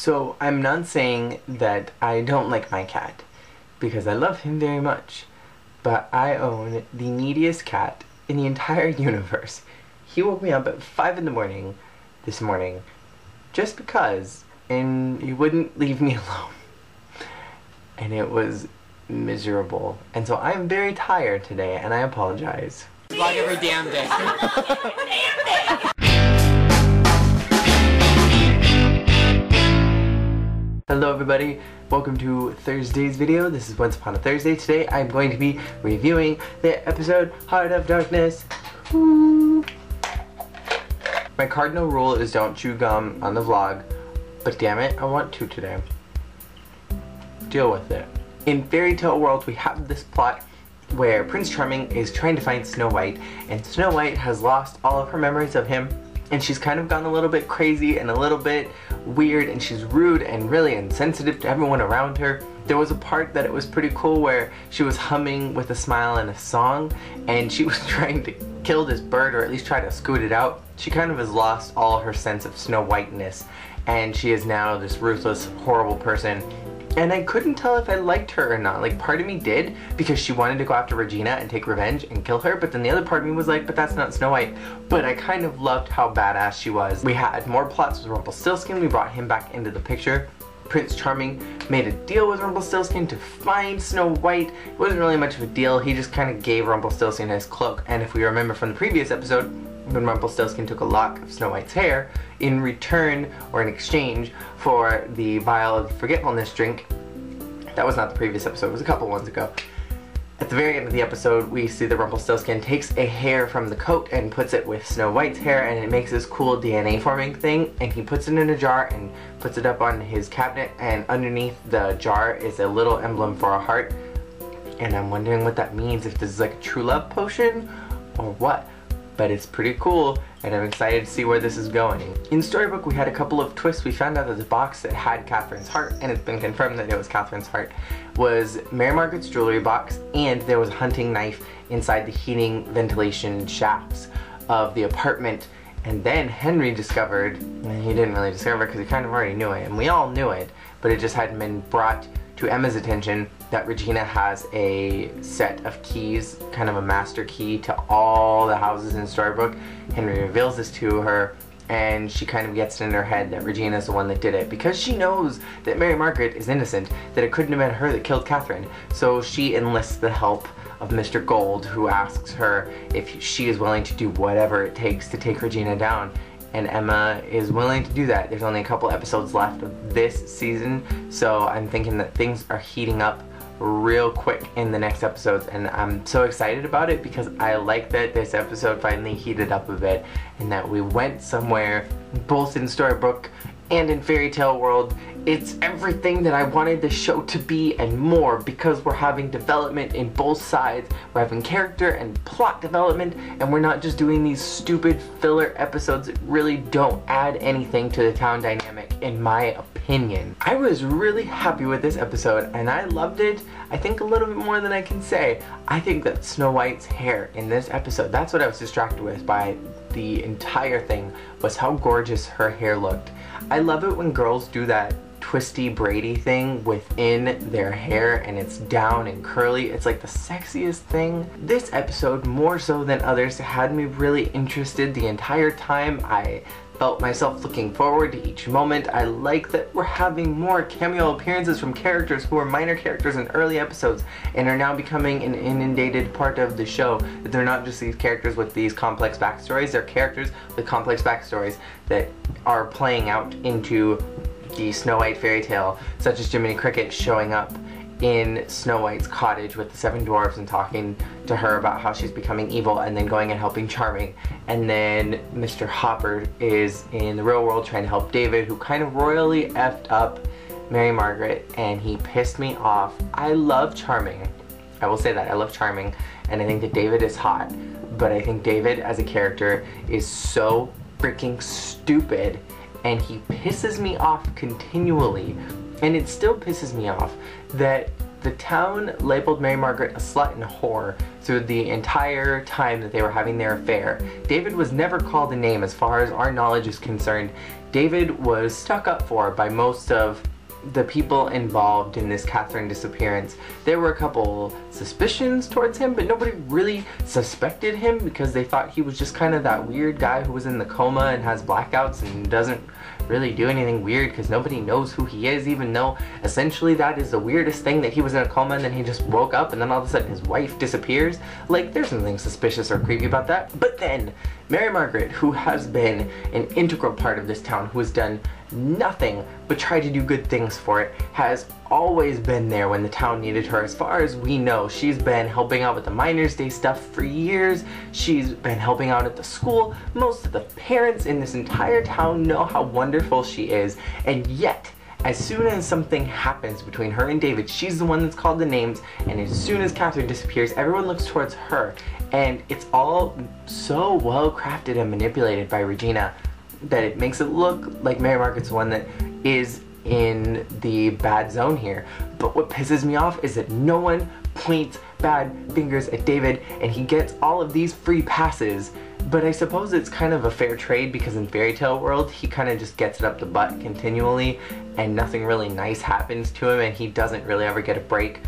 So I'm not saying that I don't like my cat, because I love him very much, but I own the neediest cat in the entire universe. He woke me up at 5 in the morning this morning just because, and he wouldn't leave me alone. And it was miserable. And so I'm very tired today, and I apologize. Vlog every damn day. Hello everybody, welcome to Thursday's video. This is Once Upon a Thursday. Today I'm going to be reviewing the episode Heart of Darkness. Woo. My cardinal rule is don't chew gum on the vlog, but damn it, I want to today. Deal with it. In Fairy Tale World, we have this plot where Prince Charming is trying to find Snow White, and Snow White has lost all of her memories of him, and she's kind of gone a little bit crazy and a little bit weird, and she's rude and really insensitive to everyone around her. There was a part that it was pretty cool where she was humming with a smile and a song, and she was trying to kill this bird, or at least try to scoot it out. She kind of has lost all her sense of Snow Whiteness, and she is now this ruthless, horrible person. And I couldn't tell if I liked her or not. Like, part of me did, because she wanted to go after Regina and take revenge and kill her, but then the other part of me was like, but that's not Snow White. But I kind of loved how badass she was. We had more plots with Rumpelstiltskin. We brought him back into the picture. Prince Charming made a deal with Rumpelstiltskin to find Snow White. It wasn't really much of a deal. He just kind of gave Rumpelstiltskin his cloak. And if we remember from the previous episode, when Rumpelstiltskin took a lock of Snow White's hair in return or in exchange for the vial of forgetfulness drink. That was not the previous episode, it was a couple ones ago. At the very end of the episode, we see that Rumpelstiltskin takes a hair from the coat and puts it with Snow White's hair, and it makes this cool DNA forming thing, and he puts it in a jar and puts it up on his cabinet, and underneath the jar is a little emblem for a heart. And I'm wondering what that means, if this is like a true love potion or what. But it's pretty cool, and I'm excited to see where this is going. In Storybook, we had a couple of twists. We found out that the box that had Catherine's heart, and it's been confirmed that it was Catherine's heart, was Mary Margaret's jewelry box, and there was a hunting knife inside the heating ventilation shafts of the apartment. And then Henry discovered, and he didn't really discover it because he kind of already knew it, and we all knew it, but it just hadn't been brought to Emma's attention, that Regina has a set of keys, kind of a master key to all the houses in Storybook. Henry reveals this to her, and she kind of gets it in her head that Regina is the one that did it, because she knows that Mary Margaret is innocent, that it couldn't have been her that killed Catherine. So she enlists the help of Mr. Gold, who asks her if she is willing to do whatever it takes to take Regina down. And Emma is willing to do that. There's only a couple episodes left of this season, so I'm thinking that things are heating up real quick in the next episodes, and I'm so excited about it because I like that this episode finally heated up a bit and that we went somewhere, both in Storybook and in Fairy Tale World. It's everything that I wanted the show to be and more, because we're having development in both sides. We're having character and plot development, and we're not just doing these stupid filler episodes that really don't add anything to the town dynamic, in my opinion. I was really happy with this episode, and I loved it, I think a little bit more than I can say. I think that Snow White's hair in this episode, that's what I was distracted with by the entire thing, was how gorgeous her hair looked. I love it when girls do that twisty braidy thing within their hair, and it's down and curly. It's like the sexiest thing. This episode, more so than others, had me really interested the entire time. I felt myself looking forward to each moment. I like that we're having more cameo appearances from characters who were minor characters in early episodes and are now becoming an inundated part of the show. That they're not just these characters with these complex backstories, they're characters with complex backstories that are playing out into the Snow White fairy tale, such as Jiminy Cricket showing up in Snow White's cottage with the 7 dwarfs and talking to her about how she's becoming evil, and then going and helping Charming. And then Mr. Hopper is in the real world trying to help David, who kind of royally effed up Mary Margaret, and he pissed me off. I love Charming. I will say that. I love Charming, and I think that David is hot, but I think David as a character is so freaking stupid, and he pisses me off continually. And it still pisses me off that the town labeled Mary Margaret a slut and a whore through the entire time that they were having their affair. David was never called a name as far as our knowledge is concerned. David was stuck up for by most of the people involved in this Catherine disappearance. There were a couple suspicions towards him, but nobody really suspected him because they thought he was just kind of that weird guy who was in the coma and has blackouts and doesn't really do anything weird because nobody knows who he is, even though essentially that is the weirdest thing, that he was in a coma and then he just woke up and then all of a sudden his wife disappears. Like, there's nothing suspicious or creepy about that. But then Mary Margaret, who has been an integral part of this town, who has done nothing but try to do good things for it, has always been there when the town needed her. As far as we know, she's been helping out with the Miners' Day stuff for years. She's been helping out at the school. Most of the parents in this entire town know how wonderful she is, and yet as soon as something happens between her and David, she's the one that's called the names, and as soon as Catherine disappears, everyone looks towards her, and it's all so well crafted and manipulated by Regina that it makes it look like Mary Margaret's the one that is in the bad zone here. But what pisses me off is that no one points bad fingers at David, and he gets all of these free passes. But I suppose it's kind of a fair trade because in fairy tale world he kind of just gets it up the butt continually and nothing really nice happens to him and he doesn't really ever get a break.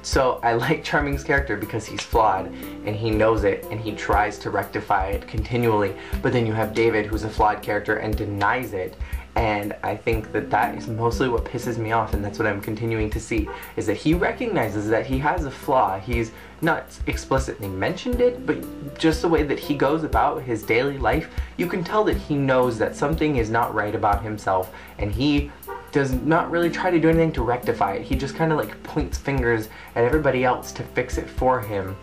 So I like Charming's character because he's flawed and he knows it and he tries to rectify it continually. But then you have David, who's a flawed character and denies it. And I think that that is mostly what pisses me off, and that's what I'm continuing to see, is that he recognizes that he has a flaw. He's not explicitly mentioned it, but just the way that he goes about his daily life, you can tell that he knows that something is not right about himself, and he does not really try to do anything to rectify it. He just kind of like points fingers at everybody else to fix it for him.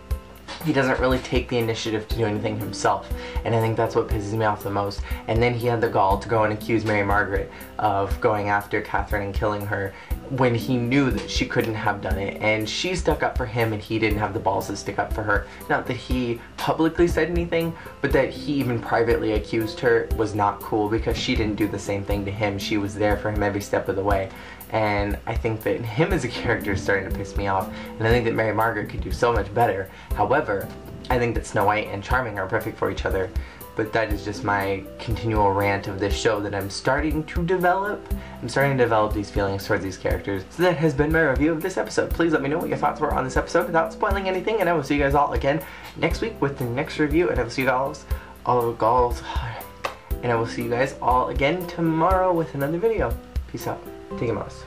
He doesn't really take the initiative to do anything himself, and I think that's what pisses me off the most. And then he had the gall to go and accuse Mary Margaret of going after Catherine and killing her when he knew that she couldn't have done it, and she stuck up for him and he didn't have the balls to stick up for her. Not that he publicly said anything, but that he even privately accused her was not cool because she didn't do the same thing to him. She was there for him every step of the way. And I think that him as a character is starting to piss me off, and I think that Mary Margaret could do so much better. However, I think that Snow White and Charming are perfect for each other, but that is just my continual rant of this show that I'm starting to develop. I'm starting to develop these feelings towards these characters. So that has been my review of this episode. Please let me know what your thoughts were on this episode without spoiling anything, and I will see you guys all again next week with the next review, and I will see you guys and I will see you guys all again tomorrow with another video. Peace out. Take a mouse.